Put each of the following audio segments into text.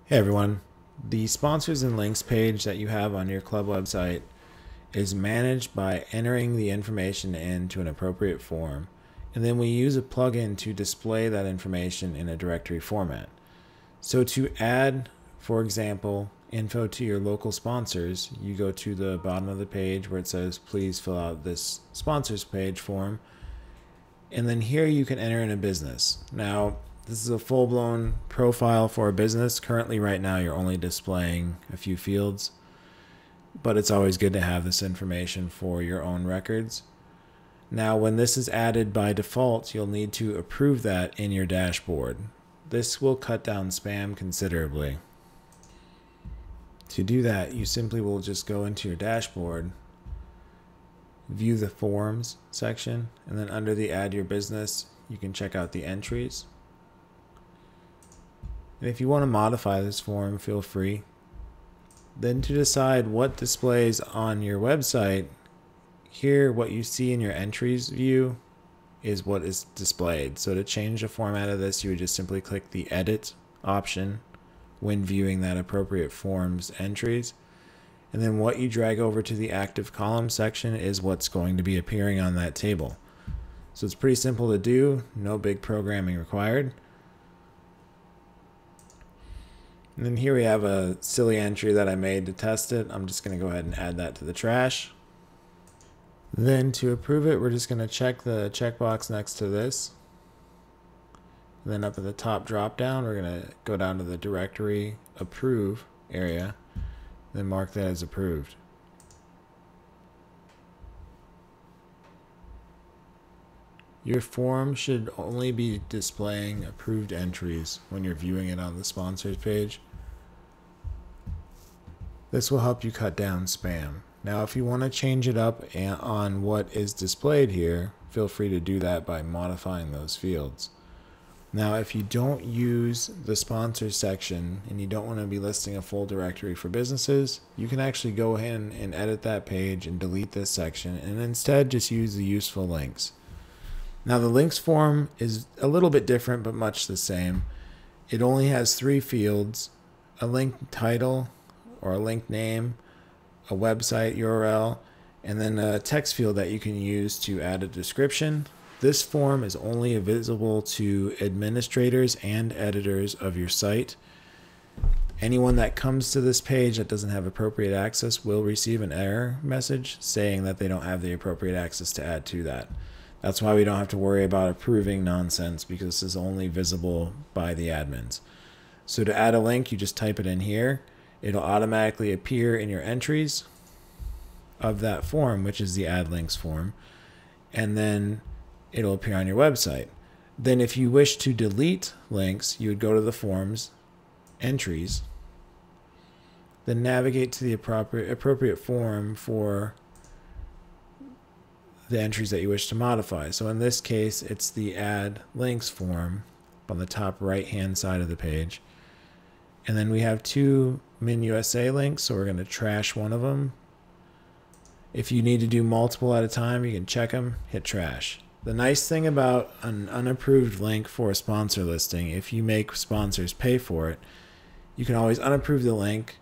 Hey everyone, the sponsors and links page that you have on your club website is managed by entering the information into an appropriate form, and then we use a plugin to display that information in a directory format. So to add, for example, info to your local sponsors, you go to the bottom of the page where it says please fill out this sponsors page form, and then here you can enter in a business. Now this is a full-blown profile for a business. Currently right now you're only displaying a few fields, but it's always good to have this information for your own records. Now when this is added by default, you'll need to approve that in your dashboard. This will cut down spam considerably. To do that, you simply will just go into your dashboard, view the forms section, and then under the add your business, you can check out the entries. And if you want to modify this form, feel free. Then to decide what displays on your website, here what you see in your entries view is what is displayed. So to change the format of this, you would just simply click the edit option when viewing that appropriate form's entries. And then what you drag over to the active column section is what's going to be appearing on that table. So it's pretty simple to do, no big programming required. And then here we have a silly entry that I made to test it. I'm just going to go ahead and add that to the trash. Then to approve it, we're just going to check the checkbox next to this. And then up at the top drop down, we're going to go down to the directory approve area, then mark that as approved. Your form should only be displaying approved entries when you're viewing it on the sponsors page. This will help you cut down spam. Now if you want to change it up on what is displayed here, feel free to do that by modifying those fields. Now if you don't use the sponsors section and you don't want to be listing a full directory for businesses, you can actually go ahead and edit that page and delete this section and instead just use the useful links. Now the links form is a little bit different but much the same. It only has 3 fields: a link title or a link name, a website URL, and then a text field that you can use to add a description. This form is only visible to administrators and editors of your site. Anyone that comes to this page that doesn't have appropriate access will receive an error message saying that they don't have the appropriate access to add to that. That's why we don't have to worry about approving nonsense, because this is only visible by the admins. So to add a link, you just type it in here. It'll automatically appear in your entries of that form, which is the add links form, and then it'll appear on your website. Then if you wish to delete links, you would go to the forms, entries, then navigate to the appropriate form for the entries that you wish to modify. So in this case, it's the add links form on the top right hand side of the page. And then we have 2 MinUSA links, so we're going to trash one of them. If you need to do multiple at a time, you can check them, hit trash. The nice thing about an unapproved link for a sponsor listing, if you make sponsors pay for it, you can always unapprove the link,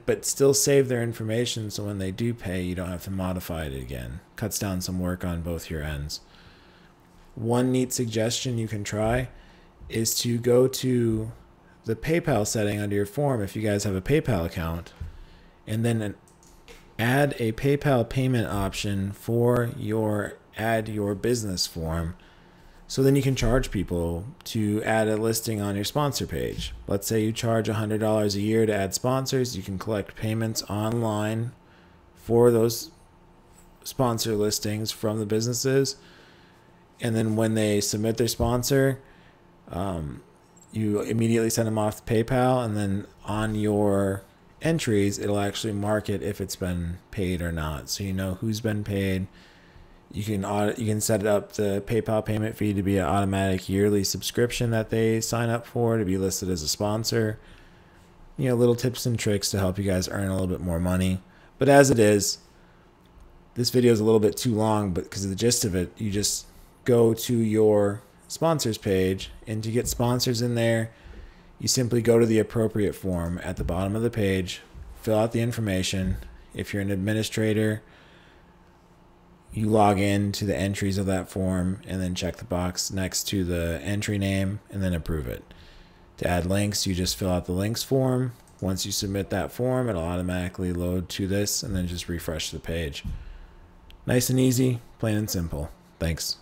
but still save their information, so when they do pay, you don't have to modify it again. Cuts down some work on both your ends. One neat suggestion you can try is to go to the PayPal setting under your form if you guys have a PayPal account, and then add a PayPal payment option for your add your business form. So then you can charge people to add a listing on your sponsor page. Let's say you charge $100 a year to add sponsors. You can collect payments online for those sponsor listings from the businesses. And then when they submit their sponsor, you immediately send them off to PayPal, and then on your entries, it'll actually mark it if it's been paid or not. So you know who's been paid. You can set up the PayPal payment fee to be an automatic yearly subscription that they sign up for to be listed as a sponsor. You know, little tips and tricks to help you guys earn a little bit more money. But as it is, this video is a little bit too long, but because of the gist of it, you just go to your sponsors page, and to get sponsors in there, you simply go to the appropriate form at the bottom of the page, fill out the information. If you're an administrator, you log in to the entries of that form and then check the box next to the entry name and then approve it. To add links, you just fill out the links form. Once you submit that form, it'll automatically load to this and then just refresh the page. Nice and easy, plain and simple. Thanks.